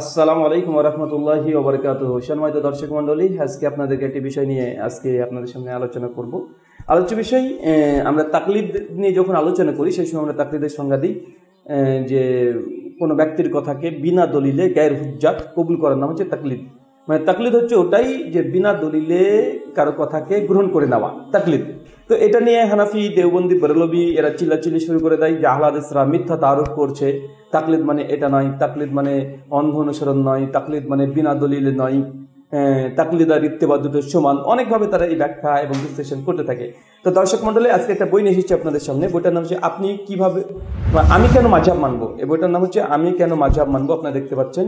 আসসালামু আলাইকুম ওয়া রাহমাতুল্লাহি ওয়া বারাকাতুহু। সম্মানিত দর্শক মণ্ডলী, আজকে আপনাদেরকে একটি বিষয় নিয়ে আপনাদের সামনে আলোচনা করব। আলোচ্য বিষয়, আমরা তাকলিদ নিয়ে যখন আলোচনা করি সেই সময় আমরা তাকলিদের সংজ্ঞা দিই যে কোনো ব্যক্তির কথাকে বিনা দলিলে গায়ের হুজ্জাত কবুল করার নাম হচ্ছে তাকলিদ। মানে তাকলিদ হচ্ছে ওটাই যে বিনা দলিলে কারো কথাকে গ্রহণ করে নেওয়া, তাকলিদ। তো এটা নিয়ে হানাফি, দেওবন্দি, বেরলভী এরা চিল্লাচিল্লি শুরু করে দেয় যে আহলে হাদিসরা মিথ্যা তারুফ করছে। তাকলিদ মানে এটা নয়, তাকলিদ মানে অন্ধ অনুসরণ নয়, তাকলিদ মানে বিনা দলিলে নয়, তাকলিদ আর ইত্তেবা দুটো সমান। অনেকভাবে তারা এই ব্যাখ্যা এবং বিশ্লেষণ করতে থাকে। তো দর্শক মণ্ডলী, আজকে একটা বই নিয়ে এসেছি আপনাদের সামনে। বইটার নাম হচ্ছে আমি কেন মাযহাব মানবো। এই বইটার নাম হচ্ছে আমি কেন মাযহাব মানবো। আপনারা দেখতে পাচ্ছেন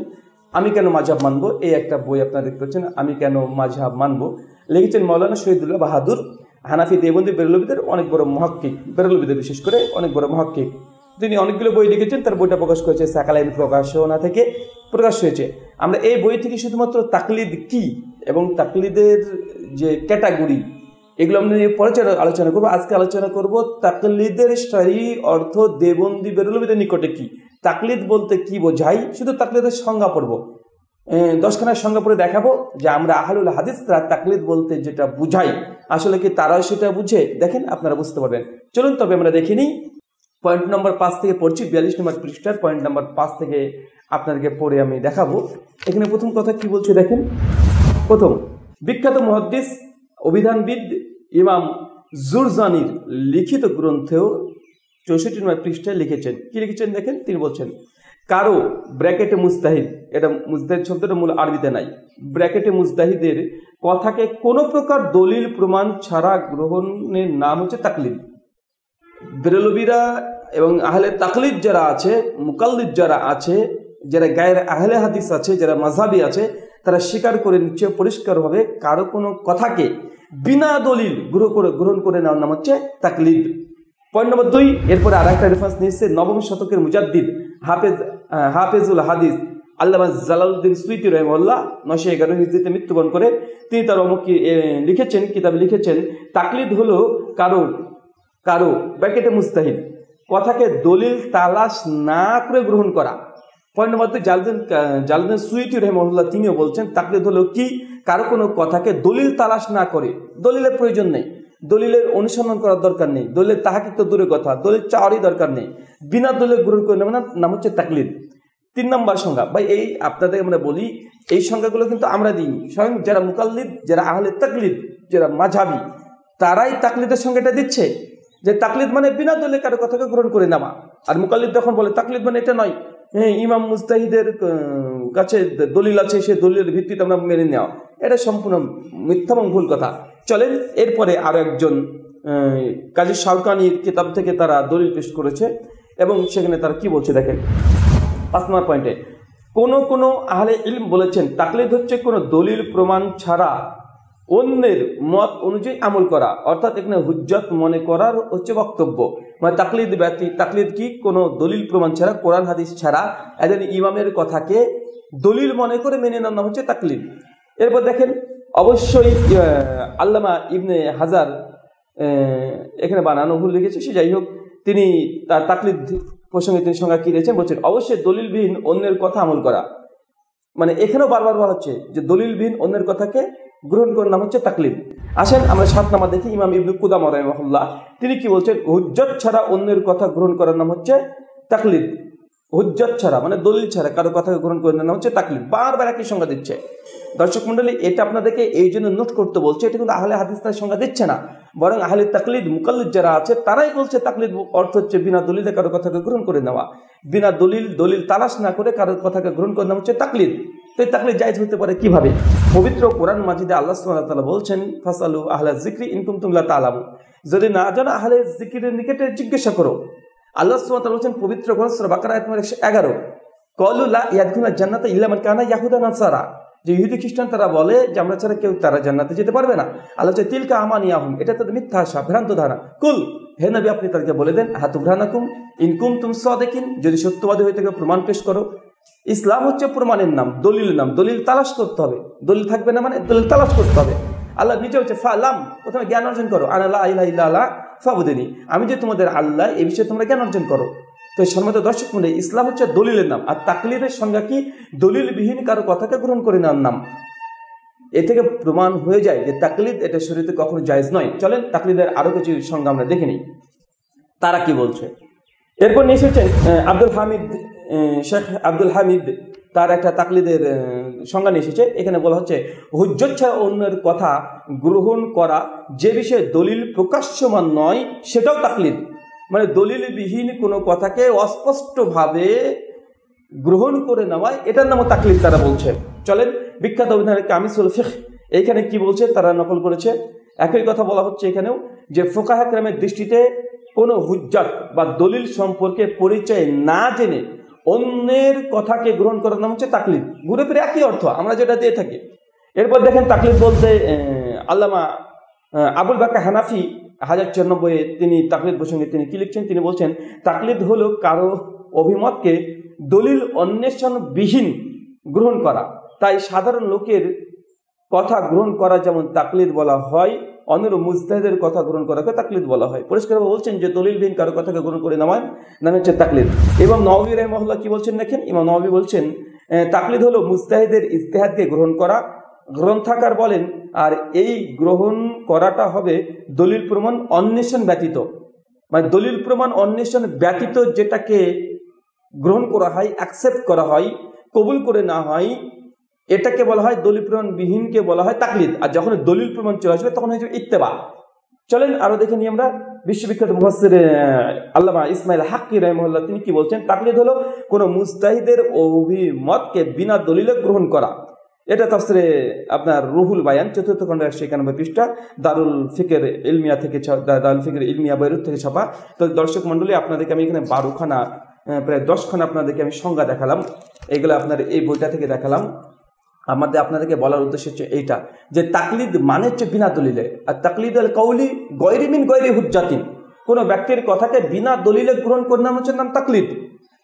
আমি কেন মাযহাব মানবো, এই একটা বই আপনারা দেখতে পাচ্ছেন। আমি কেন মাযহাব মানবো লিখেছেন মাওলানা শহীদুল্লাহ বাহাদুর। হানাফি, দেওবন্দি, বেরলভীদের অনেক বড় মুহাক্কিক, বেরলভীদের বিশেষ করে অনেক বড় মুহাক্কিক। তিনি অনেকগুলো বই লিখেছেন। তার বইটা প্রকাশ করেছে সাকালাইন প্রকাশনা থেকে প্রকাশ হয়েছে। আমরা এই বই থেকে শুধুমাত্র তাকলিদ কি এবং তাকলিদের যে ক্যাটাগরি, এগুলো আমরা পরে আলোচনা করবো। আজকে আলোচনা করব তাকলিদের শরঈ অর্থ দেওবন্দি, বেরলভীদের নিকটে কি, তাকলিদ বলতে কি বোঝায়, শুধু তাকলিদের সংজ্ঞা পড়বো। 10খানা সংজ্ঞা পড়ে দেখাবো যে আমরা আহলুল হাদিসরা তাকলিদ বলতে যেটা বুঝাই আসলে কি তারাও সেটা বুঝে। দেখেন, আপনারা বুঝতে পারবেন। চলুন তবে আমরা দেখে নিই। পয়েন্ট নম্বর 5 থেকে পড়ছি, 42 নম্বর পৃষ্ঠার পয়েন্ট নম্বর 5 থেকে আপনাদেরকে পড়ে আমি দেখাবো। এখানে প্রথম কথা কি বলছে দেখেন। প্রথম, বিখ্যাত মুহাদ্দিস অভিধানবিদ ইমাম জুরজানির লিখিত গ্রন্থেও 64 নম্বর পৃষ্ঠায় লিখেছেন। কি লিখেছেন দেখেন। তিনি বলছেন কারো ব্র্যাকেটে মুজতাহিদ, এটা মুজতাহিদ শব্দটা মূল আরবিতে নাই, ব্র্যাকেটে মুজতাহিদের কথাকে কোনো প্রকার দলিল প্রমাণ ছাড়া গ্রহণের নাম হচ্ছে তাকলিদ। বেরলভীরা এবং আহলে তাকলিদ যারা আছে, মুকাল্লিদ যারা আছে, যারা গায়ের আহলে হাদিস আছে, যারা মাযহাবী আছে, তারা স্বীকার করে নিচ্ছে পরিষ্কারভাবে কারো কোনো কথাকে বিনা দলিল গ্রহণ করে নেওয়ার নাম হচ্ছে তাকলিদ। পয়েন্ট নম্বর 2, এরপরে আর একটা রেফারেন্স নিচ্ছে নবম শতকের মুজাদ্দিদ হাফেজুল হাদিস আল্লামা জালালউদ্দিন সুয়ুতী রাহিমাহুল্লাহ 911 হিজরিতে মৃত্যুবরণ করে। তিনি তার লিখেছেন, কিতাবে লিখেছেন তাকলিদ হলো কারো ব্র্যাকেটে মুজতাহিদ কথাকে দলিল তালাশ না করে গ্রহণ করা। পয়েন্ট নম্বর 2, জালালউদ্দিন সুয়ুতী রাহিমাহুল্লাহ তিনিও বলছেন তাকলিদ হলো কি, কারো কোনো কথাকে দলিল তালাশ না করে, দলিলের প্রয়োজন নেই, দলিলের অনুসন্ধান করার দরকার নেই, দলিলের তাহাকিক তো দূরের কথা, দলিল চাওয়ারই দরকার নেই, বিনা দলিল গ্রহণ করে নেওয়ার নাম হচ্ছে তাকলিদ। 3 নম্বর সংজ্ঞা, ভাই এই আপনাদের আমরা বলি এই সংজ্ঞাগুলো কিন্তু আমরা দিই। স্বয়ং যারা মুকাল্লিদ, যারা আহলে তাকলিদ, যারা মাযহাবী, তারাই তাকলিদের সংজ্ঞাটা দিচ্ছে যে তাকলিদ মানে বিনা দলিলে কারো কথাকে গ্রহণ করে নেওয়া। আর মুকাল্লিদ যখন বলে তাকলিদ মানে এটা নয়, ইমাম মুজতাহিদের কাছে দলিল আছে, সে দলিলের ভিত্তিতে আমরা মেনে নেওয়া, এটা সম্পূর্ণ মিথ্যা এবং ভুল কথা। চলেন এরপরে আরো একজন কাজী শাওকানির কিতাব থেকে তারা দলিল পেশ করেছে এবং সেখানে তারা কি বলছে দেখেন। 5 নম্বর পয়েন্টে কোন আহলে ইলম বলেছেন তাকলিদ হচ্ছে কোনো দলিল প্রমাণ ছাড়া অন্যের মত অনুযায়ী আমল করা, অর্থাৎ এখানে হুজ্জত মনে করার হচ্ছে বক্তব্য। মানে তাকলিদ কি, কোনো দলিল প্রমাণ ছাড়া, কোরআন হাদিস ছাড়া একজন ইমামের কথাকে দলিল মনে করে মেনে নেওয়ার নাম হচ্ছে তাকলিদ। এরপর দেখেন, অবশ্যই আল্লামা ইবনে হাজার এখানে বানানো ভুল লিখেছে, সে যাই হোক, তিনি তার তাকলিদ প্রসঙ্গে তিনি সংজ্ঞা কি দিয়েছেন, বলছেন অবশ্যই দলিলবিহীন অন্যের কথা আমল করা। মানে এখানেও বারবার বলা হচ্ছে যে দলিলবিহীন অন্যের কথাকে গ্রহণ করার নাম হচ্ছে তাকলিদ। আসেন আমরা 7 নম্বর দেখি। ইমাম ইবনে কুদামা রাহিমাহুল্লাহ তিনি কি বলছেন, হুজ্জত ছাড়া অন্যের কথা গ্রহণ করার নাম হচ্ছে তাকলিদ। হুজ্জত ছাড়া মানে দলিল ছাড়া কারো কথাকে গ্রহণ করে নেওয়া হচ্ছে তাকলিদ। বারবার একই সংজ্ঞা দিচ্ছে। দর্শক মণ্ডলী, এটা আপনাদেরকে এই জন্য নোট করতে বলছে, এটা কিন্তু আহলে হাদিস তার সংজ্ঞা দিচ্ছে না, বরং আহলে তাকলিদ মুকাল্লিদ যারা আছে তারাই বলছে তাকলিদ অর্থ হচ্ছে বিনা দলিলে কারো কথাকে গ্রহণ করে নেওয়া, বিনা দলিল তালাশ না করে কারো কথাকে গ্রহণ করে নেওয়া হচ্ছে তাকলিদ। তো এই তাকলিদ জায়েজ হতে পারে কিভাবে? পবিত্র কোরআন মাজিদে আল্লাহ সুবহানাহু ওয়া তাআলা বলছেন ফাসালু আহলা যিকরি ইন কুনতুম লা তা'লামুন, যদি না জানো আহলে যিকরের নিকটে জিজ্ঞাসা করো। আল্লাহ সুবহানাহু ওয়া তাআলা বলছেন পবিত্র কোরআন সূরা বাকারা আয়াত নম্বর 111, ক্বালু লা ইয়াদখুলুল জান্নাতা ইল্লা মান কানা ইয়াহুদা নাসারা, যে ইহুদি খ্রিস্টান তারা বলে যে আমরা ছাড়া কেউ তারা জান্নাতে যেতে পারবে না। আল্লাহ বলছে তিলকা আমানিয়াহুম, এটা তাদের মিথ্যা আশা, ভ্রান্ত ধারণা। কুল, হে নবী আপনি তাদেরকে বলে দেন হাতুবরানাকুম ইন কুনতুম সাদিকিন, যদি সত্যবাদী হয়ে থাকে প্রমাণ পেশ করো। ইসলাম হচ্ছে প্রমাণের নাম, দলিলের নাম, দলিল তালাশ করতে হবে, দলিল থাকবে না মানে দলিল তালাশ করতে হবে। আল্লাহ নিজে হচ্ছে ফালাম, প্রথমে জ্ঞান অর্জন করো, আনা লা ইলাহা ইল্লাল্লাহ ফাবুদিনী, আমি যে তোমাদের আল্লাহ, এই বিষয়ে তোমরা জ্ঞান অর্জন করো। তো সম্মানিত দর্শক মণ্ডলী, ইসলাম হচ্ছে দলিলের নাম, আর তাকলিদের সংজ্ঞা কি? দলিলবিহীন কারো কথাকে গ্রহণ করে নেওয়ার নাম। এ থেকে প্রমাণ হয়ে যায় যে তাকলিদ এটা শরীয়তে কখনো জায়েজ নয়। চলেন তাকলিদের আরো কিছু সংজ্ঞা আমরা দেখে নিই, তারা কি বলছে। এরপর নিয়ে এসেছেন আব্দুল হামিদ, শেখ আব্দুল হামিদ, তার একটা তাকলিদের সংজ্ঞা নিয়ে এসেছে। এখানে বলা হচ্ছে হুজ্জত ছাড়া অন্যের কথা গ্রহণ করা, যে বিষয়ে দলিল প্রকাশ্যমান নয় সেটাও তাকলিদ। মানে দলিলবিহীন কোনো কথাকে অস্পষ্টভাবে গ্রহণ করে নেওয়ায় এটার নামও তাকলিদ তারা বলছে। চলেন বিখ্যাত অভিধানের কামিসুল ফিকহ এইখানে কি বলছে তারা নকল করেছে। একই কথা বলা হচ্ছে এখানেও, যে ফুকাহা কেরামের দৃষ্টিতে কোনো হুজ্জাত বা দলিল সম্পর্কে পরিচয় না জেনে অন্যের কথাকে গ্রহণ করার নাম হচ্ছে তাকলিদ। ঘুরে ফিরে একই অর্থ আমরা যেটা দিয়ে থাকি। এরপর দেখেন তাকলিদ বলতে আল্লামা আবুল বাকা হানাফি 1094 তিনি তাকলিদ প্রসঙ্গে তিনি কি লিখছেন, তিনি বলছেন তাকলিদ হলো কারো অভিমতকে দলিল অন্বেষণবিহীন গ্রহণ করা। তাই সাধারণ লোকের কথা গ্রহণ করা যেমন তাকলিদ বলা হয়, অন্যের মুজতাহিদের কথা গ্রহণ করাকে তাকলিদ বলা হয়। পরিষ্কারভাবে বলছেন যে দলিলবিহীন কারো কথাকে গ্রহণ করে নেওয়ার নাম হচ্ছে তাকলিদ। এবং নওয়াবী রাহিমাহুল্লাহ কি বলছেন দেখেন, ইমাম নওয়াবী বলছেন তাকলিদ হলো মুজতাহিদের ইজতিহাদকে গ্রহণ করা। গ্রন্থাকার বলেন আর এই গ্রহণ করাটা হবে দলিল প্রমাণ অন্বেষণ ব্যতীত, মানে দলিল প্রমাণ অন্বেষণ ব্যতীত যেটাকে গ্রহণ করা হয়, অ্যাকসেপ্ট করা হয়, কবুল করে না হয়, এটাকে বলা হয় দলিল প্রমাণ বিহীনকে বলা হয় তাকলিদ। আর যখন দলিল প্রমাণ চলে আসবে তখন হয়ে যাবে ইত্তেবা। চলেন আরো দেখে নিই আমরা। বিশ্ববিখ্যাত মুফাসসির আল্লামা ইসমাইল হাক্কি রাহিমাহুল্লাহ তিনি কি বলছেন, তাকলিদ হলো কোনো মুজতাহিদের অভিমতকে বিনা দলিলে গ্রহণ করা। এটা তাফসিরে আপনার রুহুল বায়ান 4th খণ্ড 191 পৃষ্ঠা, দারুল ফিকর ইলমিয়া থেকে, দারুল ফিকর ইলমিয়া বৈরুত থেকে ছাপা। তো দর্শক মণ্ডলী, আপনাদেরকে আমি এখানে 12খানা প্রায় 10খানা আপনাদেরকে আমি সংজ্ঞা দেখালাম। এগুলো আপনার এই বইটা থেকে দেখালাম। আপনাদেরকে বলার উদ্দেশ্য হচ্ছে এইটা, যে তাকলিদ মানে হচ্ছে বিনা দলিলে। আর তাকলিদ আল কওলি গয়রি মিন গয়রি হুজ্জাতিন, কোনো ব্যক্তির কথাকে বিনা দলিলে গ্রহণ করে নাম হচ্ছে নাম তাকলিদ।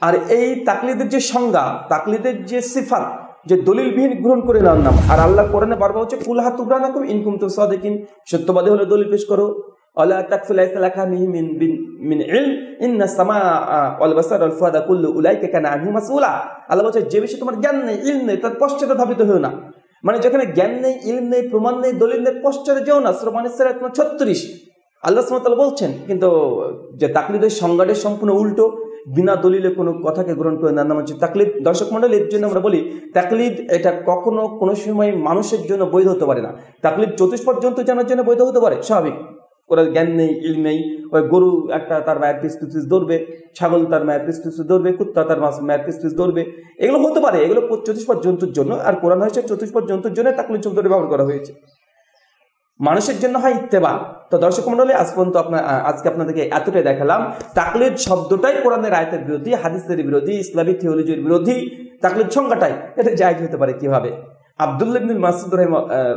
আর এই তাকলিদের যে সংজ্ঞা, তাকলিদের যে সিফাত, যে দলিলবিহীন গ্রহণ করে নেওয়ার নাম। আর আল্লাহ কোরআনে বারবার হচ্ছে কুল হাতু বুরহানাকুম ইন কুনতুম সাদিকিন, সত্যবাদী হলে দলিল পেশ করো। আলা তাকফু লাইসা লাকা মিন ইলম ইন্না সামা ওয়াল বাসার ওয়াল ফুআদা কুল্লু উলাইকা কানা আনহু মাসউলা। আল্লাহ বলছে যে বিষয়ে তোমার জ্ঞান নেই, ইলম নেই, তার পশ্চাতে ধাবিত হও না। মানে যেখানে জ্ঞান নেই, ইলম নেই, প্রমাণ নেই, দলিল নেই, পশ্চাতে যেও না। সূরা মানিস 36 আল্লাহ সুবহানাহু ওয়া তাআলা বলছেন। কিন্তু যে তাকলিদের সংজ্ঞাটা সম্পূর্ণ উল্টো, বিনা দলিলে কোনো কথাকে গ্রহণ করে নেওয়ার নাম হচ্ছে তাকলিদ। দর্শক মণ্ডলী, এর জন্য আমরা বলি তাকলিদ এটা কখনো কোনো সময় মানুষের জন্য বৈধ হতে পারে না। তাকলিদ চতুষ্পদ জন্তু জানার জন্য বৈধ হতে পারে, স্বাভাবিক। ওরা জ্ঞান নেই, ইলম নেই, ওই গরু একটা তার মায়ের পিস পিস ধরবে, ছাগল তার মায়ের পিস পিস ধরবে, কুত্তা তার মায়ের পিস পিস ধরবে, এগুলো হতে পারে, এগুলো চতুষ্পদ জন্তুর জন্য। আর কোরআন হয়েছে চতুষ্পদ জন্তুর জন্য তাকলিদ শব্দটি ব্যবহার করা হয়েছে, মানুষের জন্য হয় ইত্তেবা। তো দর্শক মণ্ডলী, আজ পর্যন্ত আজকে আপনাদেরকে এতটাই দেখালাম। তাকলিদ শব্দটাই কোরআনের আয়াতের বিরোধী, হাদিসের বিরোধী, ইসলামী থিওলজির বিরোধী। তাকলিদ সংজ্ঞাটাই এটা জায়েজ হতে পারে কিভাবে? আব্দুল্লাহ ইবনে মাসউদ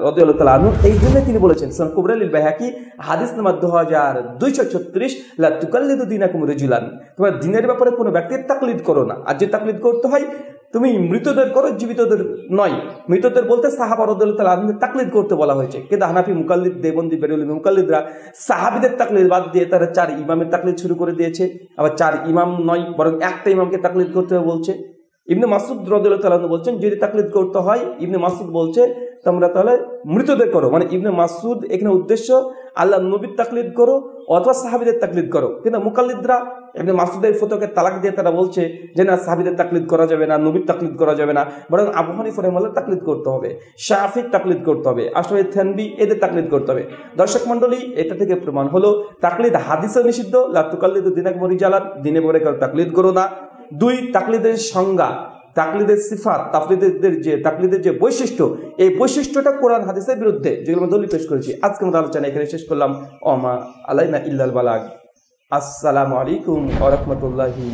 রাদিয়াল্লাহু তাআলা আনহু এই জন্য তিনি বলেছেন, সুনান কুবরা লিল বাইহাকি হাদিস নাম্বার 2236, লা তুকাল্লিদু দীনাকুম রাজুলান, তোমরা দ্বীনের ব্যাপারে কোনো ব্যক্তির তাকলিদ করো না। আর যে তাকলিদ করতে হয় তুমি মৃতদের করো, জীবিতদের নয়। মৃতদের বলতে সাহাবা রাদিয়াল্লাহু তাআলা আনহুদের তাকলিদ করতে বলা হয়েছে। কিন্তু হানাফি মুকাল্লিদ, দেবন্দি, বেরেলভী মুকাল্লিদরা সাহাবীদের তাকলিদ বাদ দিয়ে তারা 4 ইমামের তাকলিদ শুরু করে দিয়েছে। আবার 4 ইমাম নয়, বরং একটা ইমামকে তাকলিদ করতে হবে বলছে। ইবনে মাসউদ রাদিয়াল্লাহু তাআলা বলছেন যদি তাকলিদ করতে হয়, ইবনে মাসউদ বলছে তোমরা তাহলে মৃতদের করো। মানে ইবনে মাসউদ এখানে উদ্দেশ্য আল্লাহ নবীর তাকলিদ করো অথবা সাহাবীদের তাকলিদ করো। কিন্তু মুকাল্লিদরা ইবনে মাসউদের ফতোয়াকে তালাক দিয়ে তারা বলছে যে না, সাহাবীদের তাকলিদ করা যাবে না, নবীর তাকলিদ করা যাবে না, বরং আবু হানিফা রাহিমাহুল্লাহ তাকলিদ করতে হবে, শাফিঈর তাকলিদ করতে হবে, আশরাফি থানভী এদের তাকলিদ করতে হবে। দর্শক মণ্ডলী, এটা থেকে প্রমাণ হলো তাকলিদ হাদিসে নিষিদ্ধ। লা তুকাল্লিদু দীনাকুম রিজালান, দ্বীনে পরে কারো তাকলিদ করো না। 2 তাকলিদের সংজ্ঞা, তাকলিদের সিফাত, তাকলিদের যে বৈশিষ্ট্য, এই বৈশিষ্ট্যটা কোরআন হাদিসের বিরুদ্ধে, যেগুলো আমি দলিল পেশ করেছি। আজকে আমাদের আলোচনা এখানে শেষ করলাম। ওমা আলাইনা ইল্লাল বালাগ। আসসালামু আলাইকুম ওয়া রাহমাতুল্লাহি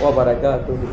ওয়া বারাকাতুহু।